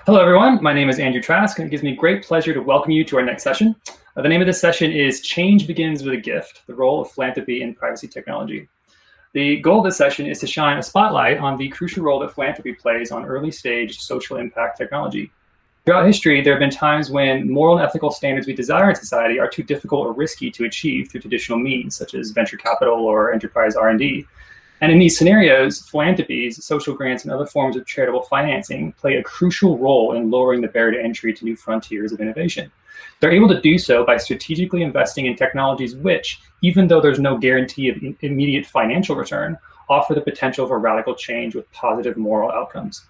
Hello, everyone. My name is Andrew Trask, and it gives me great pleasure to welcome you to our next session. The name of this session is Change Begins with a Gift, the Role of Philanthropy in Privacy Technology. The goal of this session is to shine a spotlight on the crucial role that philanthropy plays on early-stage social impact technology. Throughout history, there have been times when moral and ethical standards we desire in society are too difficult or risky to achieve through traditional means, such as venture capital or enterprise R&D. And in these scenarios, philanthropies, social grants, and other forms of charitable financing play a crucial role in lowering the barrier to entry to new frontiers of innovation. They're able to do so by strategically investing in technologies which, even though there's no guarantee of immediate financial return, offer the potential for radical change with positive moral outcomes.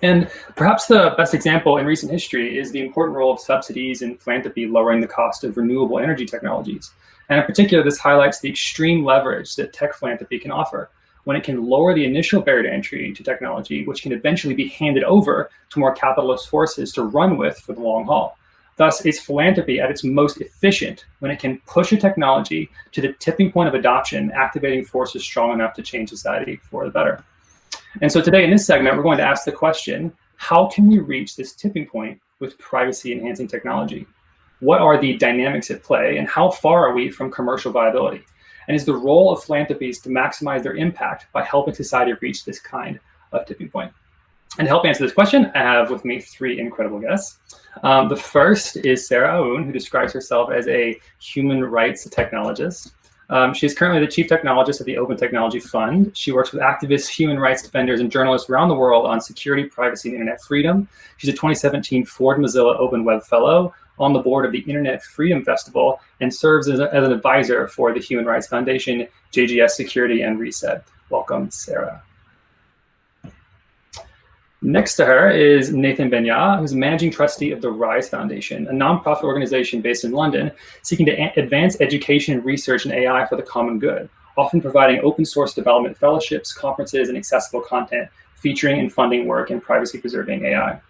And perhaps the best example in recent history is the important role of subsidies in philanthropy lowering the cost of renewable energy technologies. And in particular, this highlights the extreme leverage that tech philanthropy can offer when it can lower the initial barrier to entry to technology, which can eventually be handed over to more capitalist forces to run with for the long haul. Thus, it's philanthropy at its most efficient when it can push a technology to the tipping point of adoption, activating forces strong enough to change society for the better. And so today in this segment, we're going to ask the question, how can we reach this tipping point with privacy-enhancing technology? What are the dynamics at play, and how far are we from commercial viability? And is the role of philanthropies to maximize their impact by helping society reach this kind of tipping point? And to help answer this question, I have with me three incredible guests. The first is Sarah Owen, who describes herself as a human rights technologist. She is currently the chief technologist at the Open Technology Fund. She works with activists, human rights defenders, and journalists around the world on security, privacy, and internet freedom. She's a 2017 Ford Mozilla Open Web Fellow, on the board of the Internet Freedom Festival, and serves as an advisor for the Human Rights Foundation, JGS Security, and Reset. Welcome, Sarah. Next to her is Nathan Benya, who's a managing trustee of the RISE Foundation, a nonprofit organization based in London, seeking to advance education, research, and AI for the common good, often providing open source development fellowships, conferences, and accessible content, featuring and funding work in privacy-preserving AI.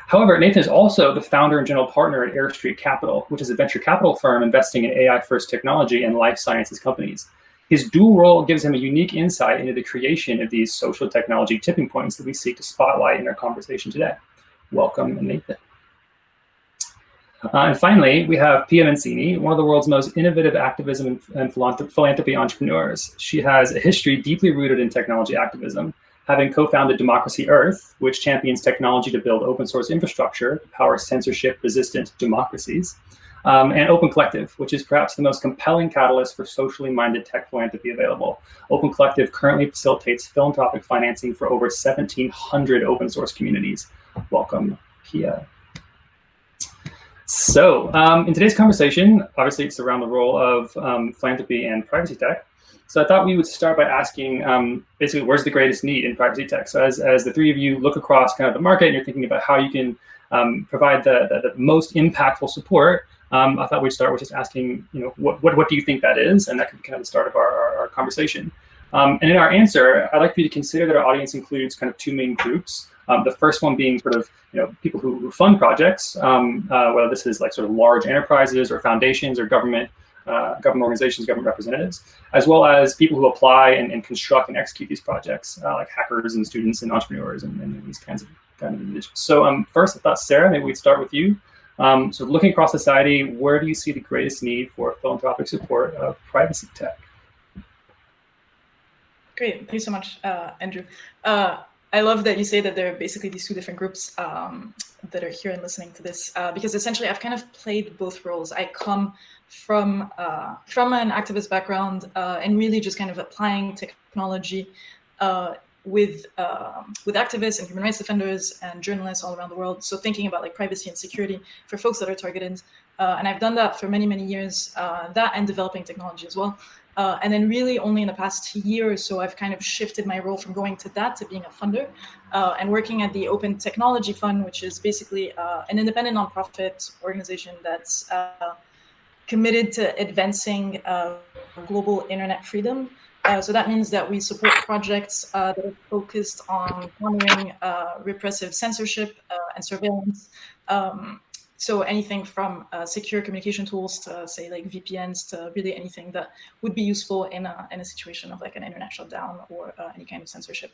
However, Nathan is also the founder and general partner at Air Street Capital, which is a venture capital firm investing in AI-first technology and life sciences companies. His dual role gives him a unique insight into the creation of these social technology tipping points that we seek to spotlight in our conversation today. Welcome, Nathan. And finally, we have Pia Mancini, one of the world's most innovative activism and philanthropy entrepreneurs. She has a history deeply rooted in technology activism, having co-founded Democracy Earth, which champions technology to build open source infrastructure to power censorship-resistant democracies. And Open Collective, which is perhaps the most compelling catalyst for socially minded tech philanthropy available. Open Collective currently facilitates philanthropic financing for over 1,700 open source communities. Welcome, Pia. So in today's conversation, obviously it's around the role of philanthropy and privacy tech. So I thought we would start by asking, basically, where's the greatest need in privacy tech? So as the three of you look across kind of the market and you're thinking about how you can provide the most impactful support, I thought we'd start with just asking, what do you think that is? And that could be kind of the start of our conversation. And in our answer, I'd like for you to consider that our audience includes kind of two main groups. The first one being sort of, people who fund projects, whether this is like sort of large enterprises or foundations or government organizations, government representatives, as well as people who apply and construct and execute these projects, like hackers and students and entrepreneurs and these kinds of individuals. So first, I thought, Sarah, maybe we'd start with you. So looking across society, where do you see the greatest need for philanthropic support of privacy tech? Great, thank you so much, Andrew. I love that you say that there are basically these two different groups that are here and listening to this, because essentially I've kind of played both roles. I come from an activist background and really just kind of applying technology with activists and human rights defenders and journalists all around the world. So thinking about like privacy and security for folks that are targeted. And I've done that for many, many years, that and developing technology as well. And then really only in the past year or so, I've kind of shifted my role from going to that to being a funder and working at the Open Technology Fund, which is basically an independent nonprofit organization that's committed to advancing global internet freedom. So that means that we support projects that are focused on countering repressive censorship and surveillance. So anything from secure communication tools to say like VPNs to really anything that would be useful in a situation of like an internet shutdown or any kind of censorship.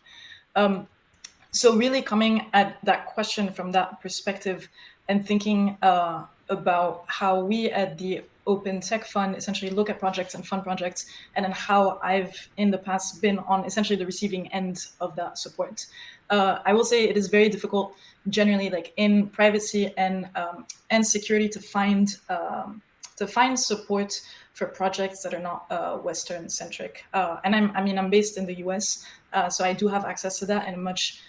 So really coming at that question from that perspective and thinking about how we at the Open Tech Fund essentially look at projects and fund projects, and then how I've in the past been on essentially the receiving end of that support. I will say it is very difficult generally, like in privacy and security, to find support for projects that are not Western centric. And I'm based in the US, so I do have access to that in a much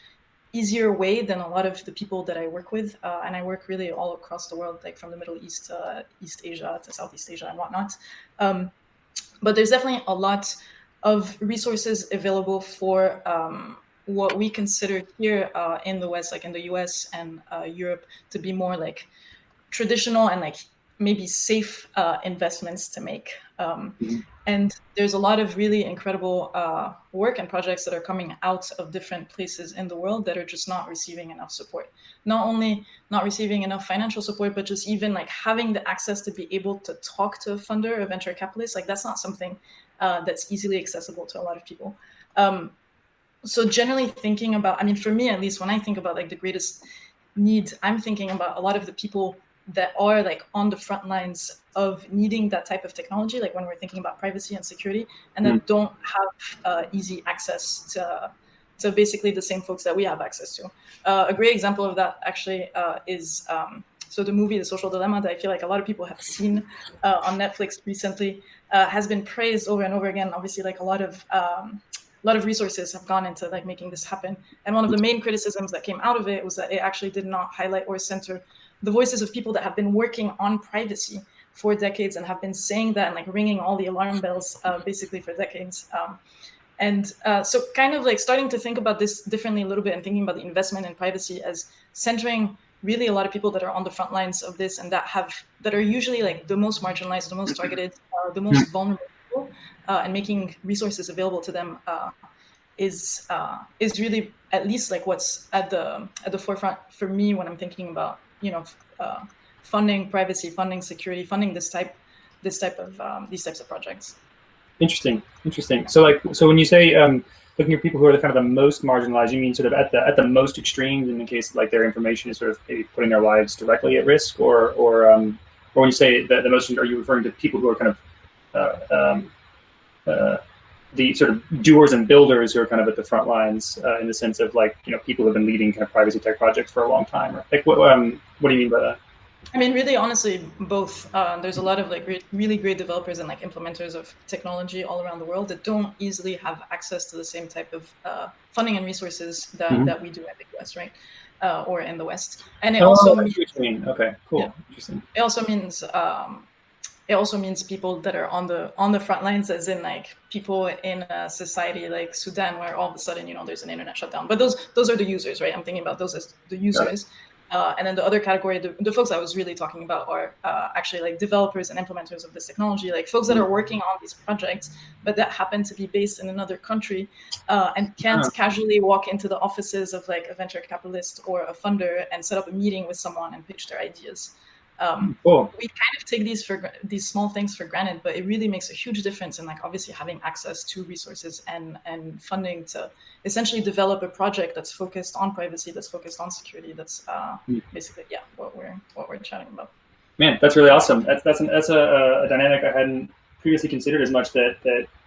easier way than a lot of the people that I work with. And I work really all across the world, like from the Middle East to East Asia to Southeast Asia and whatnot. But there's definitely a lot of resources available for what we consider here in the West, like in the US and Europe, to be more like traditional and like maybe safe investments to make. And there's a lot of really incredible work and projects that are coming out of different places in the world that are just not receiving enough support. Not only not receiving enough financial support, but just even like having the access to be able to talk to a funder, a venture capitalist. Like that's not something that's easily accessible to a lot of people. So generally thinking about, I mean, for me, at least when I think about like the greatest need, I'm thinking about a lot of the people that are like on the front lines of needing that type of technology, like when we're thinking about privacy and security, and that don't have easy access to basically the same folks that we have access to. A great example of that actually is so the movie The Social Dilemma, that I feel like a lot of people have seen on Netflix recently, has been praised over and over again. Obviously, like a lot of resources have gone into like making this happen. And one of the main criticisms that came out of it was that it actually did not highlight or center the voices of people that have been working on privacy for decades and have been saying that and like ringing all the alarm bells basically for decades. So kind of like starting to think about this differently a little bit and thinking about the investment in privacy as centering really a lot of people that are on the front lines of this and that are usually like the most marginalized, the most targeted, the most vulnerable people, and making resources available to them is really at least like what's at the forefront for me when I'm thinking about funding privacy, funding security, funding these types of projects. Interesting. So when you say looking at people who are the most marginalized, you mean sort of at the most extremes in the case like their information is sort of maybe putting their lives directly at risk, or when you say the most, are you referring to people who are kind of the sort of doers and builders who are kind of at the front lines in the sense of like, people who have been leading kind of privacy tech projects for a long time? Or like what do you mean by that? I mean, really, honestly, both. There's a lot of like really great developers and like implementers of technology all around the world that don't easily have access to the same type of funding and resources that we do in the US, right? Or in the West. And it also means, okay, cool. Yeah. Interesting. It also means people that are on the front lines, as in like people in a society like Sudan, where all of a sudden there's an internet shutdown. But those are the users, right? I'm thinking about those as the users. And then the other category, the folks I was really talking about are actually like developers and implementers of this technology, like folks that are working on these projects, but that happen to be based in another country and can't casually walk into the offices of like a venture capitalist or a funder and set up a meeting with someone and pitch their ideas. Cool. We kind of take these small things for granted, but it really makes a huge difference in like obviously having access to resources and funding to essentially develop a project that's focused on privacy, that's focused on security. That's basically what we're chatting about. Man, that's really awesome. That's a dynamic I hadn't previously considered as much. That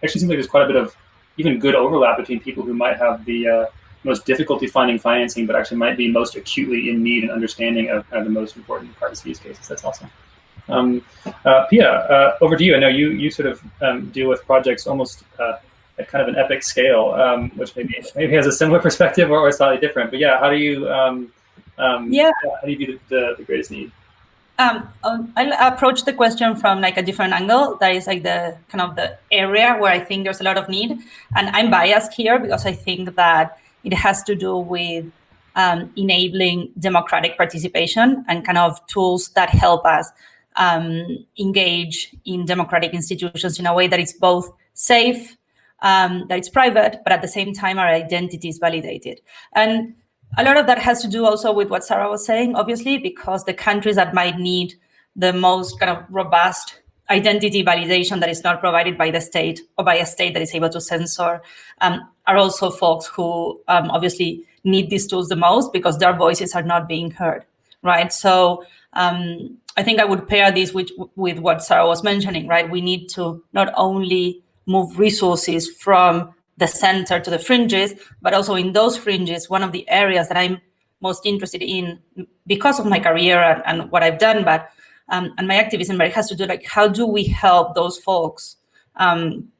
actually seems like there's quite a bit of even good overlap between people who might have the most difficulty finding financing, but actually might be most acutely in need and understanding of kind of the most important privacy use cases. That's awesome. Pia, over to you. I know you sort of deal with projects almost at kind of an epic scale, which maybe has a similar perspective or slightly different. But yeah, how do you how do you view the greatest need? I'll approach the question from like a different angle. That is like the kind of the area where I think there's a lot of need, and I'm biased here because I think that it has to do with enabling democratic participation and kind of tools that help us engage in democratic institutions in a way that it's both safe, that it's private, but at the same time our identity is validated. And a lot of that has to do also with what Sarah was saying, obviously, because the countries that might need the most kind of robust identity validation that is not provided by the state or by a state that is able to censor are also folks who obviously need these tools the most because their voices are not being heard, right? So I think I would pair this with what Sarah was mentioning, right? We need to not only move resources from the center to the fringes, but also in those fringes, one of the areas that I'm most interested in because of my career and what I've done, but and my activism, but it has to do like, how do we help those folks and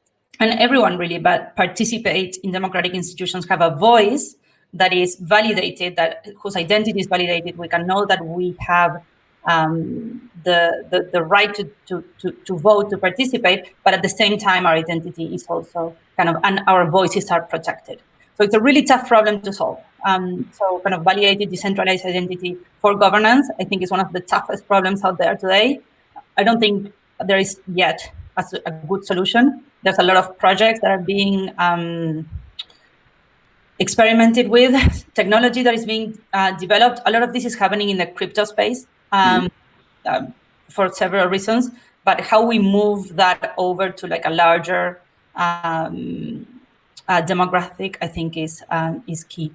everyone really, but participate in democratic institutions, have a voice that is validated, that whose identity is validated. We can know that we have the right to vote, to participate, but at the same time, our identity is also kind of, and our voices are protected. So it's a really tough problem to solve. So kind of validated, decentralized identity for governance, I think is one of the toughest problems out there today. I don't think there is yet a good solution. There's a lot of projects that are being experimented with, technology that is being developed. A lot of this is happening in the crypto space for several reasons, but how we move that over to like a larger demographic, I think is key.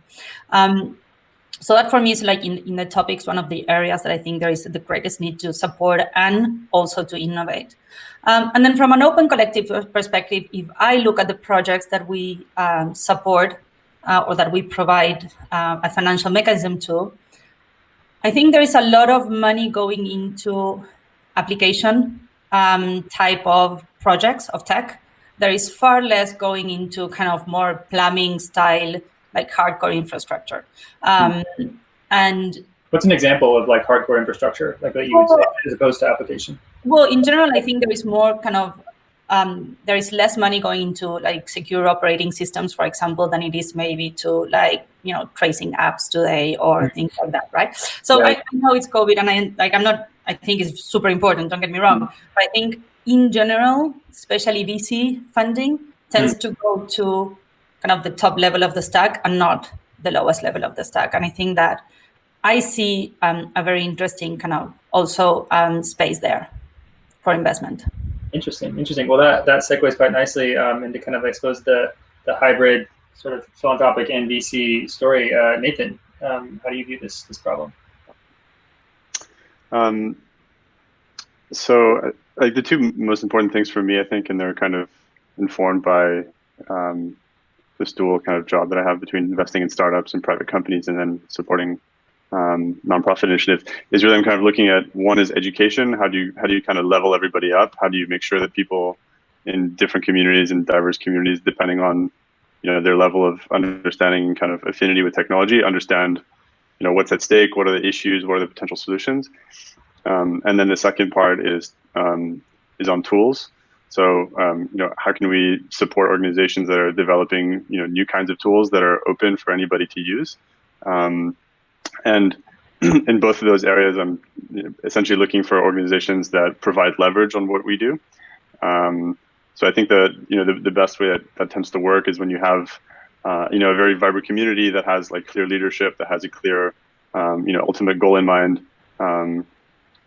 So that for me is like in the topics, one of the areas that I think there is the greatest need to support and also to innovate. And then from an open collective perspective, if I look at the projects that we support or that we provide a financial mechanism to, I think there is a lot of money going into application type of projects of tech. There is far less going into kind of more plumbing style, like hardcore infrastructure. And what's an example of like hardcore infrastructure, like that you would say, as opposed to application? Well, in general, I think there is more kind of, there is less money going into like secure operating systems, for example, than it is maybe to like, you know, tracing apps today or things like that, right? So right. I know it's COVID and I think it's super important, don't get me wrong. But I think in general, especially VC funding tends to go to kind of the top level of the stack and not the lowest level of the stack. And I think that I see a very interesting kind of also space there for investment. Interesting. Well, that segues quite nicely into kind of, I suppose, the hybrid sort of philanthropic and VC story. Nathan, how do you view this problem? So like the two most important things for me, I think, and they're kind of informed by this dual kind of job that I have between investing in startups and private companies and then supporting nonprofit initiatives, is really I'm kind of looking at, one is education. How do you kind of level everybody up? How do you make sure that people in different communities and diverse communities, depending on, you know, their level of understanding and kind of affinity with technology, understand, you know, what's at stake, what are the issues, what are the potential solutions? And then the second part is on tools. So, you know, how can we support organizations that are developing, you know, new kinds of tools that are open for anybody to use? And in both of those areas, I'm essentially looking for organizations that provide leverage on what we do. So I think that, you know, the best way that tends to work is when you have, you know, a very vibrant community that has like clear leadership, that has a clear, you know, ultimate goal in mind,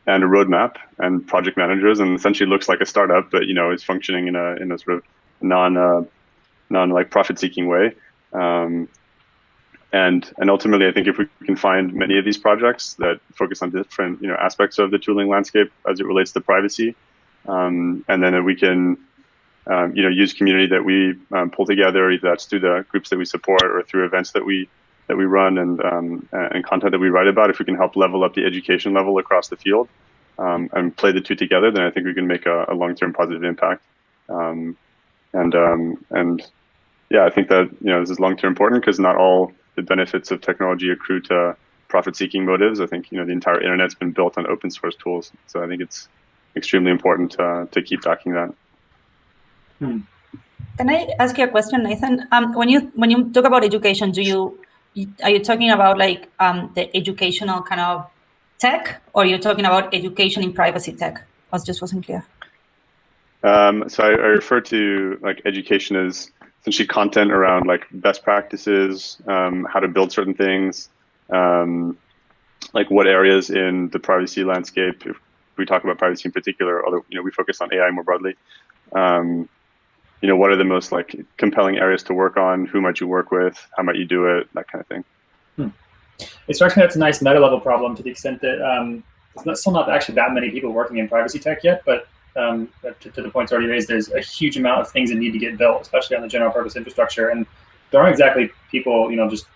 and a roadmap and project managers, and essentially looks like a startup, but, you know, is functioning in a sort of non like profit seeking way. And ultimately, I think if we can find many of these projects that focus on different, you know, aspects of the tooling landscape as it relates to privacy, and then we can, you know, use community that we pull together, either that's through the groups that we support or through events that we run and content that we write about. If we can help level up the education level across the field and play the two together, then I think we can make a long-term positive impact. And yeah, I think that, you know, this is long-term important because not all the benefits of technology accrue to profit-seeking motives. I think, you know, the entire internet's been built on open source tools, so I think it's extremely important to keep backing that. Can I ask you a question, Nathan? When you talk about education, are you talking about like the educational kind of tech, or are you talking about education in privacy tech? I just wasn't clear. So I refer to like education as essentially content around like best practices, how to build certain things, like what areas in the privacy landscape, if we talk about privacy in particular, although, you know, we focus on AI more broadly, you know, what are the most like compelling areas to work on? Who might you work with? How might you do it? That kind of thing. It strikes me that's a nice meta-level problem to the extent that there's still not actually that many people working in privacy tech yet, but to the points already raised, there's a huge amount of things that need to get built, especially on the general purpose infrastructure. And there aren't exactly people, just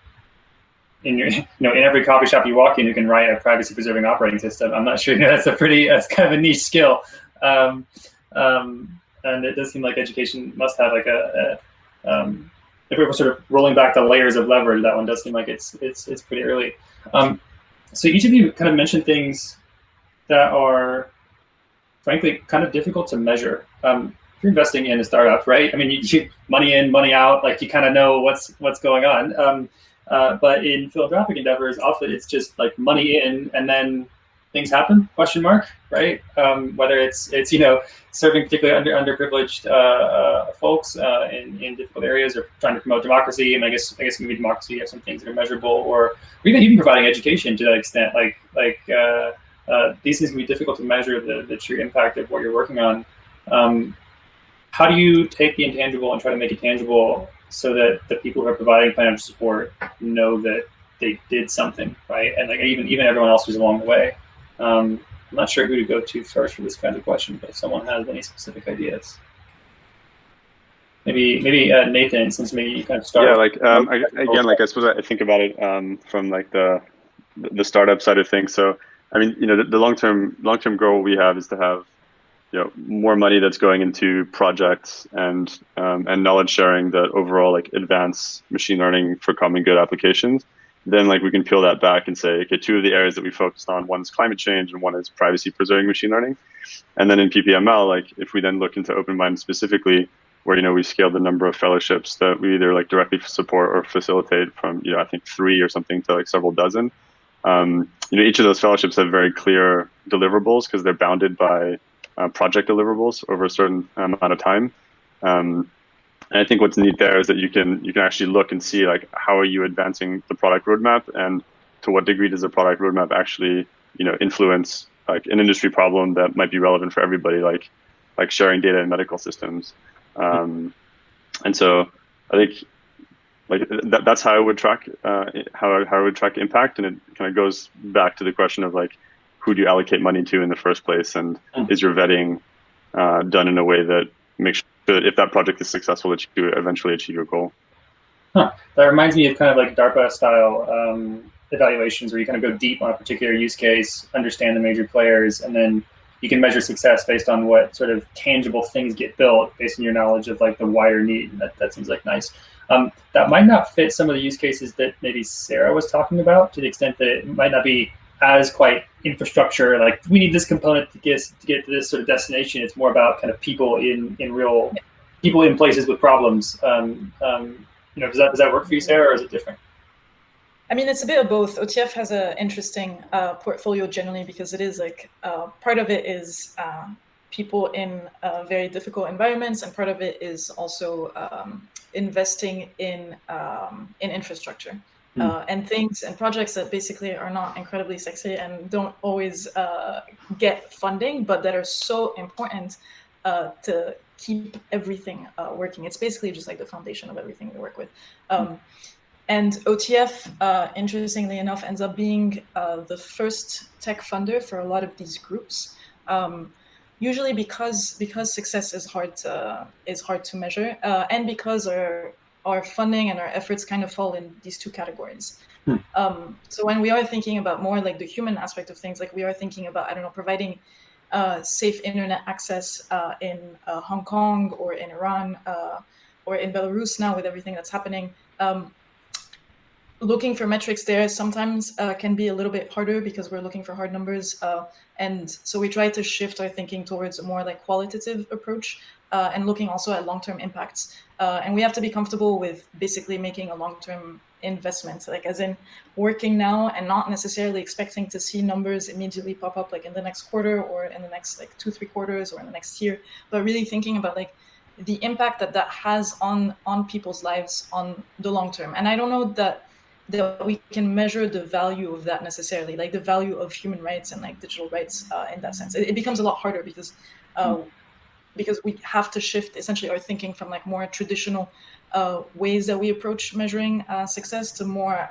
in your, in every coffee shop you walk in who can write a privacy-preserving operating system. I'm not sure. That's kind of a niche skill. And it does seem like education must have like if we were sort of rolling back the layers of leverage, that one does seem like it's pretty early. So each of you kind of mentioned things that are, frankly, kind of difficult to measure. If you're investing in a startup, right? I mean, you money in, money out, like you kind of know what's going on. But in philanthropic endeavors, often it's just like money in and then things happen, ? Right? Whether it's serving particularly underprivileged folks in difficult areas, or trying to promote democracy. And I guess maybe democracy has some things that are measurable, or even providing education to that extent. These things can be difficult to measure the true impact of what you're working on. How do you take the intangible and try to make it tangible so that the people who are providing financial support know that they did something, right? And like even everyone else who's along the way. I'm not sure who to go to first for this kind of question, but if someone has any specific ideas. Maybe Nathan, since maybe you kind of started. Yeah, I suppose I think about it from like the startup side of things. So I mean, the long-term goal we have is to have more money that's going into projects and knowledge sharing that overall like advance machine learning for common good applications. Then like we can peel that back and say, okay, two of the areas that we focused on, one is climate change and one is privacy preserving machine learning. And then in PPML, like if we then look into OpenMined specifically, where we scaled the number of fellowships that we either like directly support or facilitate from I think 3 or something to like several dozen. Each of those fellowships have very clear deliverables because they're bounded by project deliverables over a certain amount of time. And I think what's neat there is that you can actually look and see like how are you advancing the product roadmap, and to what degree does the product roadmap actually influence like an industry problem that might be relevant for everybody, like sharing data in medical systems. And so I think like that's how I would track how I would track impact, and it kind of goes back to the question of like who do you allocate money to in the first place, and is your vetting done in a way that makes sure that if that project is successful, that you eventually achieve your goal. That reminds me of kind of like DARPA style evaluations, where you kind of go deep on a particular use case, understand the major players, and then you can measure success based on what sort of tangible things get built based on your knowledge of like the wider need. And that seems like nice. That might not fit some of the use cases that maybe Sarah was talking about, to the extent that it might not be as quite infrastructure, like we need this component to get to this sort of destination. It's more about kind of people in places with problems. Does that work for you, Sarah, or is it different? I mean, it's a bit of both. OTF has an interesting portfolio generally, because it is like part of it is people in very difficult environments, and part of it is also investing in infrastructure. And things and projects that basically are not incredibly sexy and don't always get funding, but that are so important to keep everything working. It's basically just like the foundation of everything we work with. And OTF, interestingly enough, ends up being the first tech funder for a lot of these groups. Usually because success is hard to measure, and because our funding and our efforts kind of fall in these two categories. So when we are thinking about more like the human aspect of things, like we are thinking about, providing safe internet access in Hong Kong or in Iran or in Belarus now with everything that's happening. Looking for metrics there sometimes can be a little bit harder because we're looking for hard numbers. And so we try to shift our thinking towards a more like qualitative approach and looking also at long-term impacts. And we have to be comfortable with basically making a long-term investment, like as in working now and not necessarily expecting to see numbers immediately pop up like in the next quarter or in the next like 2-3 quarters or in the next year, but really thinking about like the impact that has on people's lives on the long term. And I don't know that we can measure the value of that necessarily, like the value of human rights and like digital rights in that sense. It becomes a lot harder because we have to shift essentially our thinking from like more traditional ways that we approach measuring success to more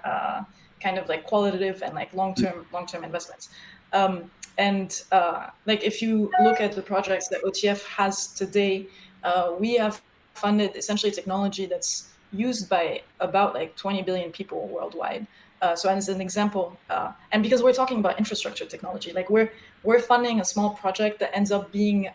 kind of like qualitative and like long-term investments. Like if you look at the projects that OTF has today, we have funded essentially technology that's used by about like 20 billion people worldwide. So as an example, and because we're talking about infrastructure technology, like we're funding a small project that ends up being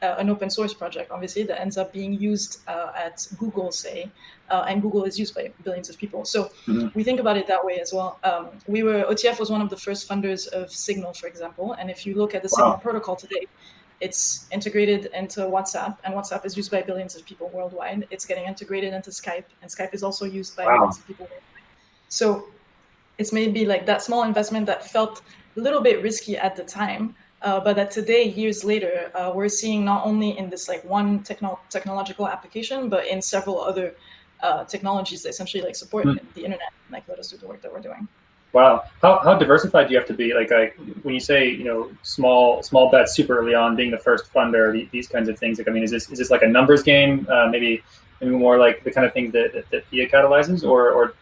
an open source project, obviously, that ends up being used at Google, say, and Google is used by billions of people. So we think about it that way as well. OTF was one of the first funders of Signal, for example, and if you look at the Signal protocol today, it's integrated into WhatsApp, and WhatsApp is used by billions of people worldwide. It's getting integrated into Skype, and Skype is also used by billions of people worldwide. So it's maybe like that small investment that felt a little bit risky at the time, but that today, years later, we're seeing not only in this like one technological application, but in several other technologies that essentially like support the internet and like let us do the work that we're doing. Wow, how diversified do you have to be? Like when you say small bets super early on, being the first funder, these kinds of things. Like I mean, is this like a numbers game? Maybe more like the kind of things that PIA catalyzes, or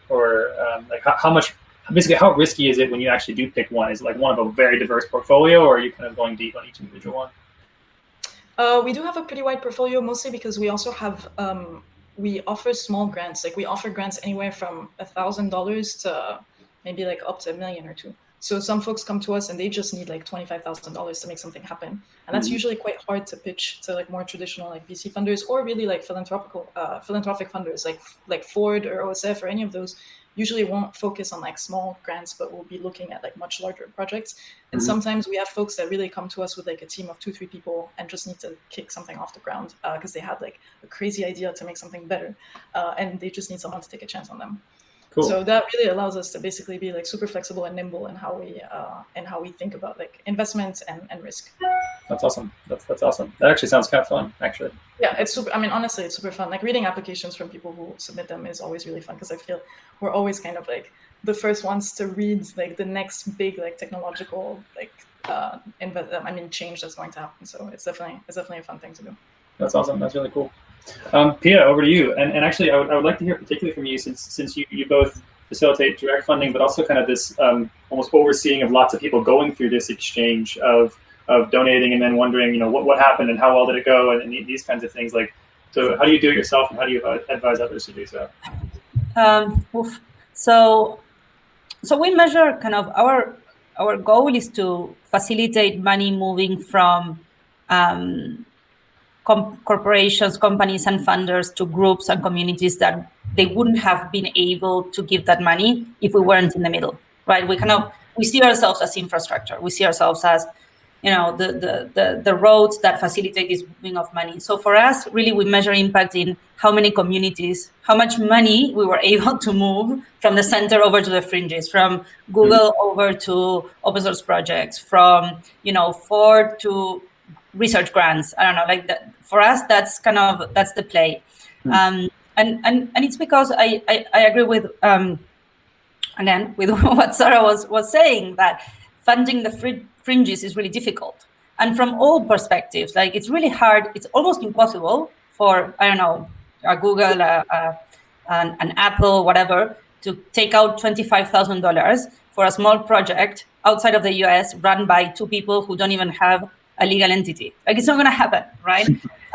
like how much? Basically, how risky is it when you actually do pick one? Is it like one of a very diverse portfolio, or are you kind of going deep on each individual one? We do have a pretty wide portfolio, mostly because we also have we offer small grants. Like we offer grants anywhere from $1,000 to maybe like up to $1 million or $2 million. So some folks come to us and they just need like $25,000 to make something happen, and that's usually quite hard to pitch to like more traditional like VC funders or really like philanthropic funders like Ford or OSF or any of those. Usually won't focus on like small grants, but we'll be looking at like much larger projects. And sometimes we have folks that really come to us with like a team of 2-3 people and just need to kick something off the ground because they had like a crazy idea to make something better, and they just need someone to take a chance on them. Cool. So that really allows us to basically be like super flexible and nimble in how we think about like investment and risk. That's awesome. That's awesome. That actually sounds kind of fun, actually. Yeah, it's super. I mean, honestly, it's super fun. Like reading applications from people who submit them is always really fun because I feel we're always kind of like the first ones to read like the next big like technological like change that's going to happen. So it's definitely a fun thing to do. That's awesome. That's really cool. Pia, over to you. And actually, I would like to hear particularly from you since you both facilitate direct funding, but also kind of this almost overseeing of lots of people going through this exchange of donating and then wondering, what happened and how well did it go and these kinds of things. Like, so how do you do it yourself and how do you advise others to do so? So we measure kind of our goal is to facilitate money moving from corporations, companies, and funders to groups and communities that they wouldn't have been able to give that money if we weren't in the middle, right? We see ourselves as infrastructure. We see ourselves as, the roads that facilitate this moving of money. So for us, really, we measure impact in how many communities, how much money we were able to move from the center over to the fringes, from Google over to open source projects, from, Ford to research grants. I don't know, like that. For us, that's the play. And it's because I agree with, again, with what Sarah was saying, that funding the fringes is really difficult. And from all perspectives, like it's really hard, it's almost impossible for, I don't know, a Google, an Apple, whatever, to take out $25,000 for a small project outside of the US run by 2 people who don't even have a legal entity. Like it's not going to happen, right?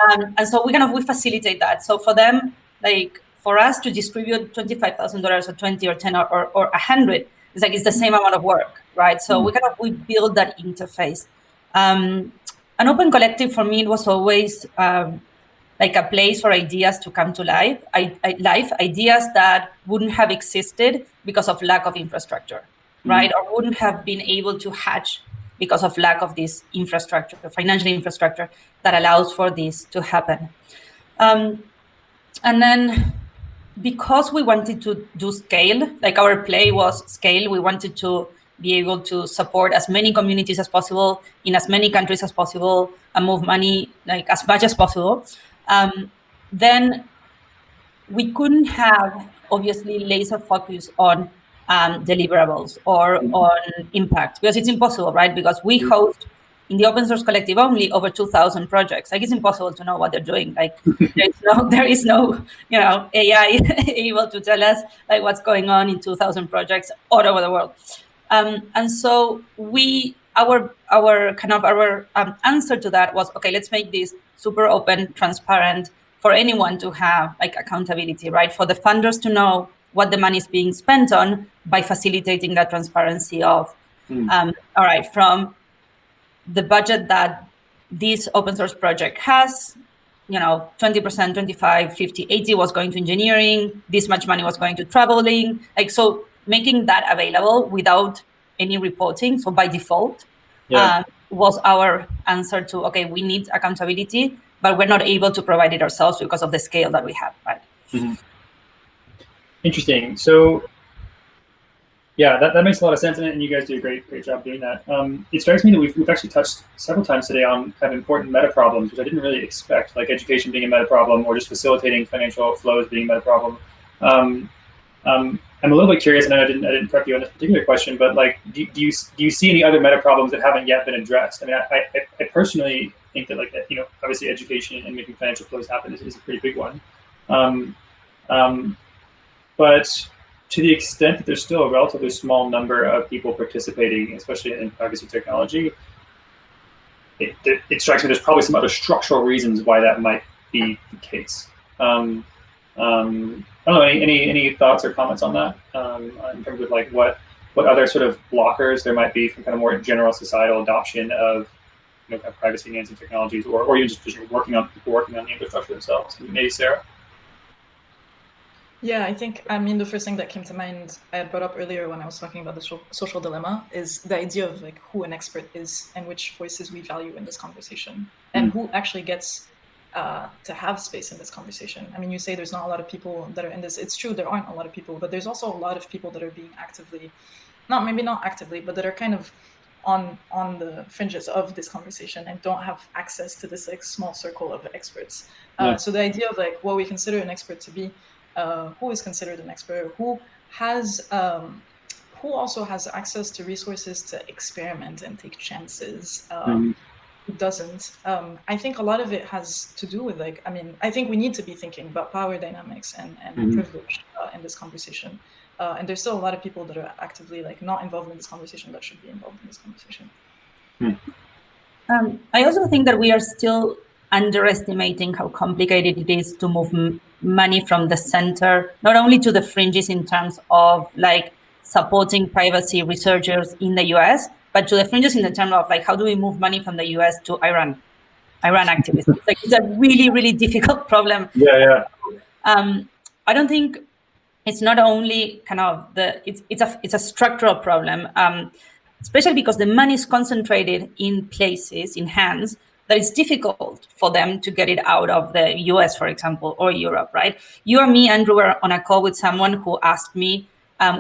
And so we facilitate that. So for them, like for us to distribute $25,000 or 20 or 10 or 100, it's the same amount of work, right? So we build that interface. An open collective for me, it was always like a place for ideas to come to life. Ideas that wouldn't have existed because of lack of infrastructure, right? Or wouldn't have been able to hatch because of lack of this infrastructure, financial infrastructure that allows for this to happen. And then because we wanted to do scale, like our play was scale, we wanted to be able to support as many communities as possible in as many countries as possible and move money like as much as possible. Then we couldn't have obviously laser focus on deliverables or on impact because it's impossible, right? Because we host in the open source collective only over 2,000 projects. Like, it's impossible to know what they're doing. Like, there is no AI able to tell us like what's going on in 2,000 projects all over the world. And so our answer to that was, okay, let's make this super open, transparent for anyone to have like accountability, right? For the funders to know what the money is being spent on by facilitating that transparency of, all right, from the budget that this open source project has, 20%, 25, 50, 80 was going to engineering, this much money was going to traveling, like, so making that available without any reporting, so by default, was our answer to, okay, we need accountability, but we're not able to provide it ourselves because of the scale that we have, right? Mm-hmm. Interesting. So, yeah, that makes a lot of sense, and you guys do a great job doing that. It strikes me that we've actually touched several times today on kind of important meta problems, which I didn't really expect, like education being a meta problem, or just facilitating financial flows being a meta problem. I'm a little bit curious, and I didn't prep you on this particular question, but like, do you see any other meta problems that haven't yet been addressed? I mean, I personally think that, like, obviously education and making financial flows happen is a pretty big one. But to the extent that there's still a relatively small number of people participating, especially in privacy technology, it strikes me there's probably some other structural reasons why that might be the case. I don't know, any thoughts or comments on that, in terms of like what other sort of blockers there might be from kind of more general societal adoption of kind of privacy enhancing technologies, or even just working on the infrastructure themselves? Maybe Sarah? Yeah, I think, the first thing that came to mind, I had brought up earlier when I was talking about the social dilemma, is the idea of like who an expert is and which voices we value in this conversation, and who actually gets to have space in this conversation. I mean, you say there's not a lot of people that are in this. It's true, there aren't a lot of people, but there's also a lot of people that are being actively, maybe not actively, but that are kind of on the fringes of this conversation and don't have access to this like small circle of experts. So the idea of like what we consider an expert to be, who is considered an expert, who also has access to resources to experiment and take chances, who doesn't. I think a lot of it has to do with like, I think we need to be thinking about power dynamics and privilege in this conversation. And there's still a lot of people that are actively like not involved in this conversation that should be involved in this conversation. I also think that we are still underestimating how complicated it is to move money from the center, not only to the fringes in terms of like supporting privacy researchers in the US, but to the fringes in the terms of like, how do we move money from the US to Iran activists? Like, it's a really, really difficult problem. I don't think it's not only kind of it's a structural problem, especially because the money is concentrated in places, in hands, that it's difficult for them to get it out of the US, for example, or Europe, right? You and me, Andrew, were on a call with someone who asked me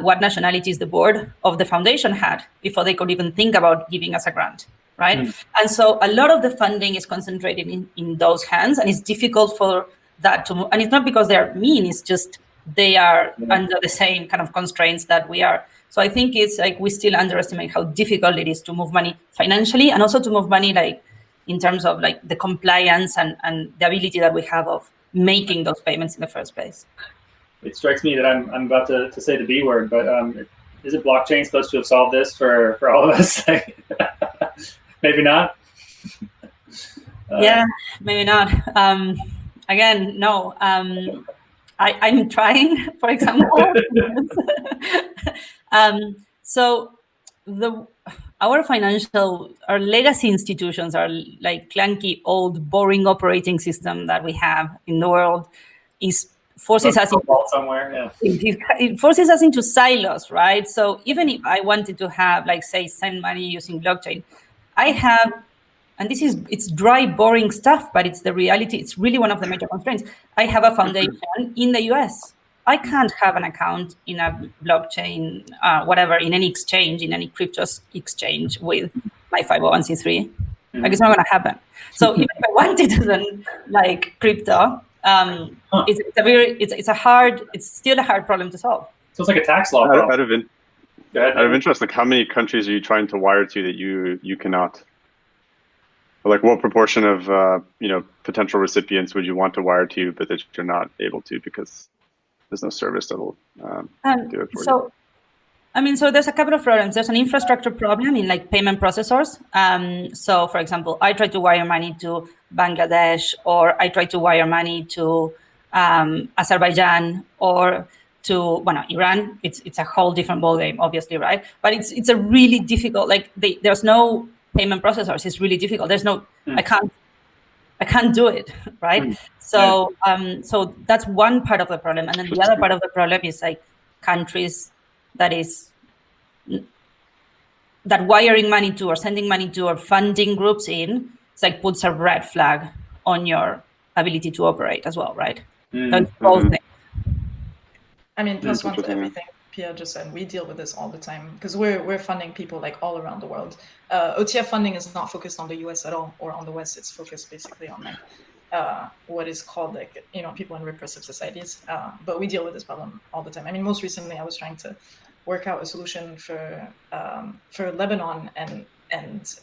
what nationalities the board of the foundation had before they could even think about giving us a grant, right? And so a lot of the funding is concentrated in those hands, and it's difficult for that to move. And it's not because they're mean, it's just they are under the same kind of constraints that we are. So I think it's like we still underestimate how difficult it is to move money financially, and also to move money like in terms of like the compliance and the ability that we have of making those payments in the first place. It strikes me that I'm about to say the B word, but is it blockchain supposed to have solved this for all of us? Maybe not. Yeah, maybe not. Again, no. I'm trying, for example. So our legacy institutions are like clunky, old, boring operating system that we have in the world forces us into silos, right? So even if I wanted to have, like, say, send money using blockchain, I have, and it's dry, boring stuff, but it's the reality. It's really one of the major constraints. I have a foundation in the US. I can't have an account in a blockchain, whatever, in any exchange, in any crypto exchange with my 501c3. Like, it's not going to happen. So even if I wanted to then like crypto, it's still a hard problem to solve. So it's like a tax law. Out of interest, like how many countries are you trying to wire to that you cannot? like what proportion of potential recipients would you want to wire to, but that you're not able to because there's no service that'll do it for you? I mean, so there's a couple of problems. There's an infrastructure problem in like payment processors. So for example, I try to wire money to Bangladesh, or I try to wire money to Azerbaijan, or to Iran. It's a whole different ballgame, obviously, right? But it's a really difficult, like there's no payment processors. It's really difficult. There's no, I can't do it, right? So so that's one part of the problem. And then the other part of the problem is like countries that wiring money to or sending money to or funding groups in, it's like puts a red flag on your ability to operate as well, right? That's both things. I mean, plus one to everything Pia just said, we deal with this all the time because we're funding people like all around the world. OTF funding is not focused on the US at all or on the West. It's focused basically on like what is called like, people in repressive societies. But we deal with this problem all the time. I mean, most recently I was trying to work out a solution for Lebanon, and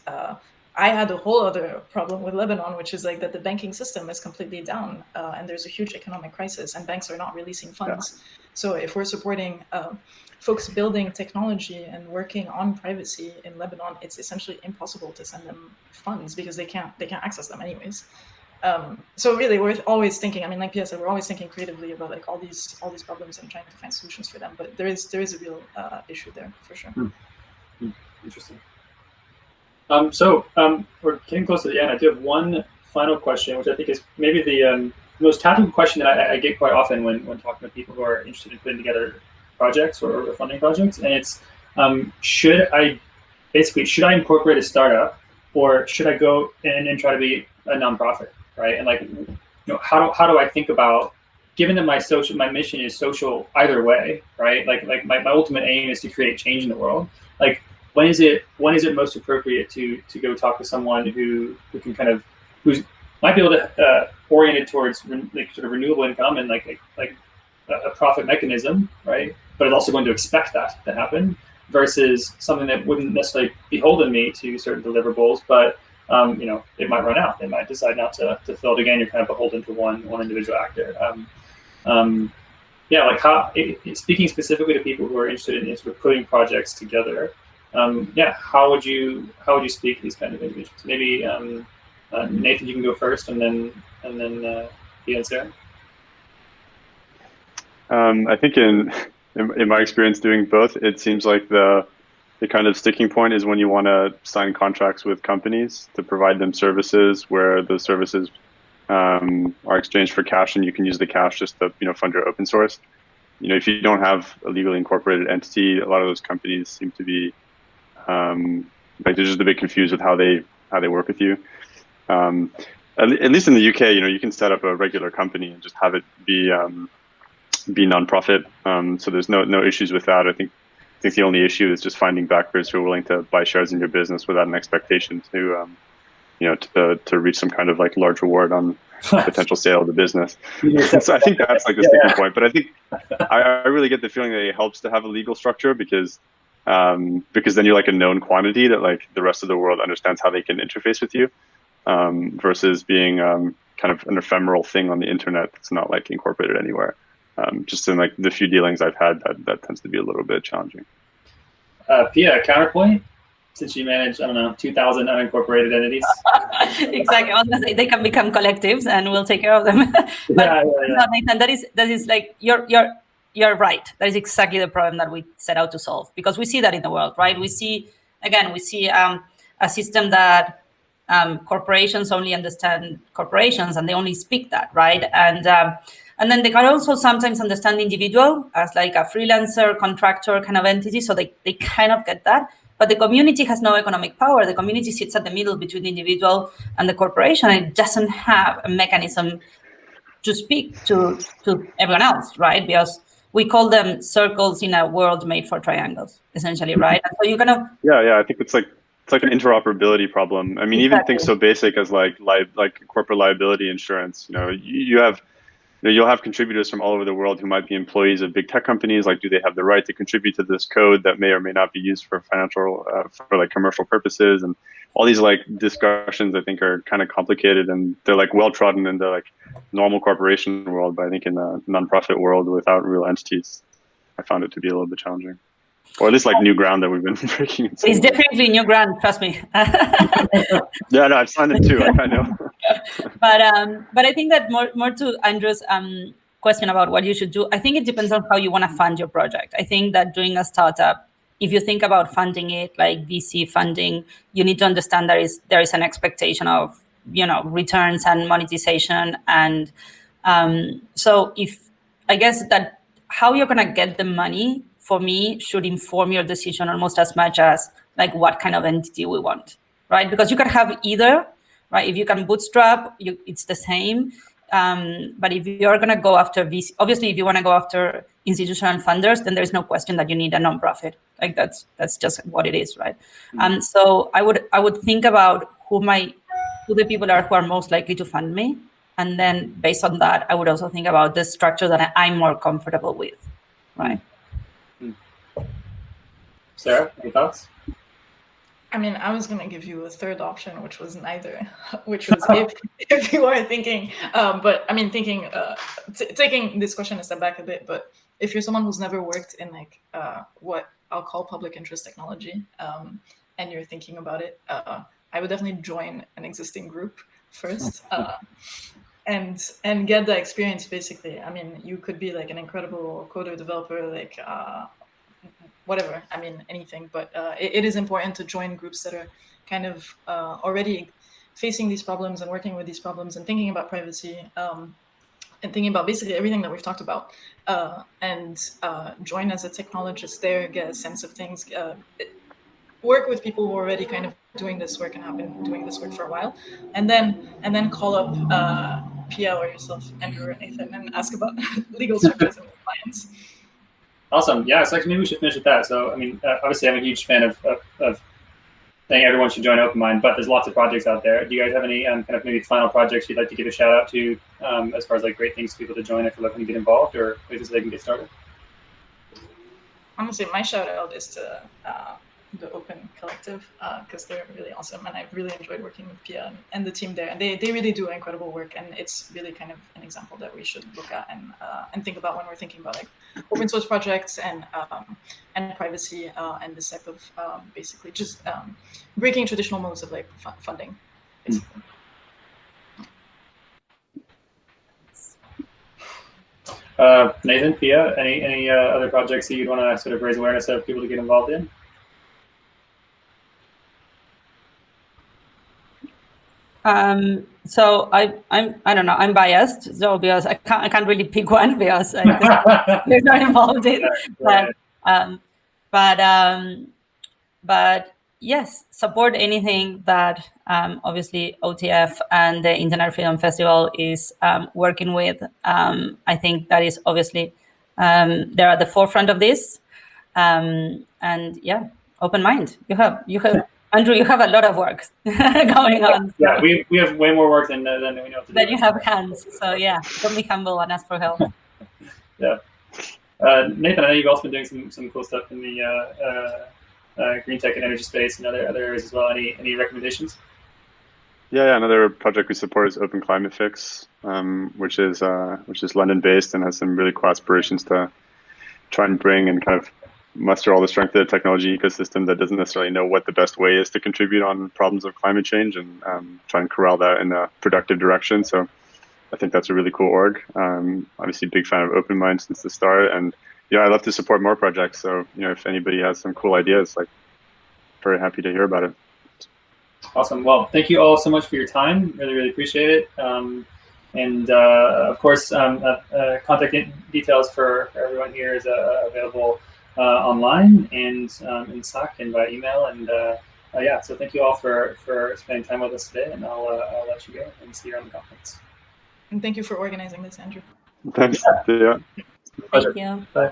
I had a whole other problem with Lebanon, which is like that the banking system is completely down, and there's a huge economic crisis, and banks are not releasing funds. Yeah. So if we're supporting folks building technology and working on privacy in Lebanon, it's essentially impossible to send them funds because they can't access them anyways. So really, we're always thinking. I mean, like Pia said, we're always thinking creatively about like all these problems and trying to find solutions for them. But there is a real issue there for sure. Interesting. So we're getting close to the end. I do have one final question, which I think is maybe the most tactical question that I get quite often when talking to people who are interested in putting together projects or funding projects, and it's should I incorporate a startup, or should I go and try to be a nonprofit? Right, and like, how do I think about, given that my mission is social either way, right? Like my ultimate aim is to create change in the world. Like, when is it most appropriate to go talk to someone who can who's might be able to oriented towards like sort of renewable income and like a profit mechanism, right? But is also going to expect that to happen, versus something that wouldn't necessarily beholden me to certain deliverables, but it might run out. They might decide not to fill it again. You're kind of beholden to one individual actor. Like how, speaking specifically to people who are interested in sort of putting projects together, how would you speak to these kind of individuals? Maybe Nathan, you can go first, and then Pia and Sarah. I think in my experience doing both, it seems like the kind of sticking point is when you want to sign contracts with companies to provide them services where the services are exchanged for cash, and you can use the cash just to fund your open source. If you don't have a legally incorporated entity, a lot of those companies seem to be like they're just a bit confused with how they work with you. At least in the UK, you can set up a regular company and just have it be nonprofit. So there's no issues with that. I think the only issue is just finding backers who are willing to buy shares in your business without an expectation to reach some kind of like large reward on potential sale of the business. So I think that's like the sticking point. But I think I really get the feeling that it helps to have a legal structure because then you're like a known quantity that like the rest of the world understands how they can interface with you, versus being kind of an ephemeral thing on the internet that's not like incorporated anywhere. Just in like the few dealings I've had, that tends to be a little bit challenging. Pia, counterpoint, since you manage, 2,000 unincorporated entities. Exactly. I was gonna say they can become collectives, and we'll take care of them. But no, Nathan, that is like you're right. That is exactly the problem that we set out to solve, because we see that in the world, right? We see a system that corporations only understand corporations, and they only speak that, right? And then they can also sometimes understand individual as like a freelancer, contractor kind of entity. So they kind of get that. But the community has no economic power. The community sits at the middle between the individual and the corporation, and it doesn't have a mechanism to speak to everyone else, right? Because we call them circles in a world made for triangles, essentially, right? And so you kind of... Yeah, I think it's like an interoperability problem. I mean, exactly. Even things so basic as like corporate liability insurance. You have you'll have contributors from all over the world who might be employees of big tech companies. Like, do they have the right to contribute to this code that may or may not be used for financial, for like commercial purposes? And all these like discussions, I think, are kind of complicated, and they're like well trodden in the like normal corporation world. But I think in the nonprofit world without real entities, I found it to be a little bit challenging. Or at least like new ground that we've been breaking. It's definitely new ground, trust me. Yeah, no, I've signed it too. I know. But I think that more to Andrew's question about what you should do, I think it depends on how you want to fund your project. I think that doing a startup, if you think about funding it like VC funding, you need to understand there is an expectation of returns and monetization, and so I guess that how you're gonna get the money, for me, should inform your decision almost as much as like what kind of entity we want, right? Because you can have either, right? If you can bootstrap, it's the same. But if you're going to go after VC, obviously, if you want to go after institutional funders, then there's no question that you need a nonprofit. Like that's just what it is, right? So I would think about who the people are who are most likely to fund me, and then based on that, I would also think about the structure that I'm more comfortable with, right? Sarah, any thoughts? I mean, I was going to give you a third option, which was neither, which was if you are thinking, but I mean, taking this question a step back a bit, but if you're someone who's never worked in like what I'll call public interest technology, and you're thinking about it, I would definitely join an existing group first, and get the experience, basically. I mean, you could be like an incredible coder developer, like whatever, I mean, anything, but it is important to join groups that are kind of already facing these problems and working with these problems and thinking about privacy, and thinking about basically everything that we've talked about, and join as a technologist there, get a sense of things, work with people who are already kind of doing this work and have been doing this work for a while, and then call up Pia or yourself, Andrew or Nathan, and ask about legal structures and compliance. Awesome. Yeah, so actually maybe we should finish with that. So, I mean, obviously I'm a huge fan of saying everyone should join OpenMined, but there's lots of projects out there. Do you guys have any kind of maybe final projects you'd like to give a shout out to, as far as like great things for people to join if they're looking to get involved, or places they can get started? Honestly, my shout out is to the Open Collective, because they're really awesome, and I've really enjoyed working with Pia and the team there, and they really do incredible work, and it's really kind of an example that we should look at and think about when we're thinking about like open source projects and privacy, and this type of basically just breaking traditional modes of like funding, basically. Nathan, Pia, any other projects that you'd want to sort of raise awareness of people to get involved in? So I don't know, I'm biased, so because I can't really pick one because they're not involved in it. But yes, support anything that obviously OTF and the Internet Freedom Festival is working with. I think that is obviously they're at the forefront of this, and yeah, OpenMined. You have. Andrew, you have a lot of work going on. Yeah, we have way more work than we know what to do. Then you have hands, so yeah, don't be humble and ask for help. Yeah. Nathan, I know you've also been doing some cool stuff in the green tech and energy space and other areas as well. Any recommendations? Yeah, another project we support is Open Climate Fix, which is London-based and has some really cool aspirations to try and bring and kind of muster all the strength of the technology ecosystem that doesn't necessarily know what the best way is to contribute on problems of climate change, and try and corral that in a productive direction. So I think that's a really cool org. Obviously big fan of OpenMined since the start, and I love to support more projects. So if anybody has some cool ideas, like, very happy to hear about it. Awesome. Well, thank you all so much for your time. Really appreciate it. And of course, contact details for everyone here is available online and in Slack and by email. And yeah, so thank you all for spending time with us today, and I'll let you go and see you around the conference. And thank you for organizing this, Andrew. Thanks. Yeah. Thank you. Bye.